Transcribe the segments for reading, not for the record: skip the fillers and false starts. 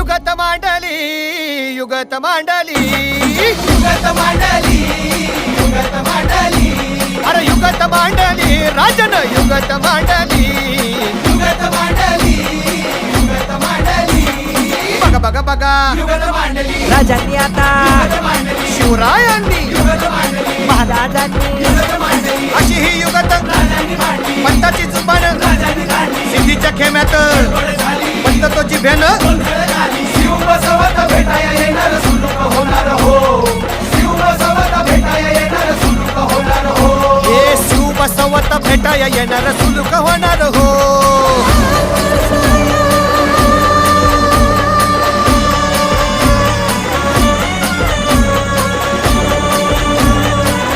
युगत मांडली युगत मांडली युगत मांडली युगत मांडली अरे युगत मांडली राजन युगत मांडली युगत मांडली युगत मांडली बघा बघा बघा युगत मांडली राजांनी आता युगत मांडली शिवरायांनी युगत मांडली महाराजांनी युगत मांडली अशी ही युगत राजांनी मांडली पंताची जुबान राजांनी काढली सिद्धीच्या खेम्यात गोड झाली पंत तो जिभेनं गोंधळ झाली शिव बसवत भेटाया येणार सुलूक होणार हो शिव बसवत भेटाया येणार सुलूक होणार हो हे शिव बसवत भेटाया येणार सुलूक होणार हो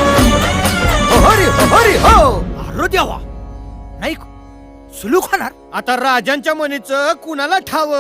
हरी हरी हो अरे देवा नाही सुलूक होणार. आता राजांच्या मनीचं कुणाला ठाव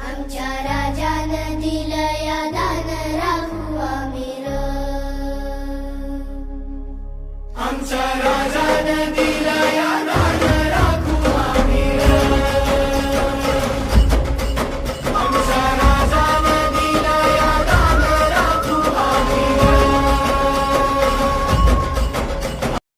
आमच्या राजानं दिलं या दान राखू आमिर आमच्या राजानं दिला या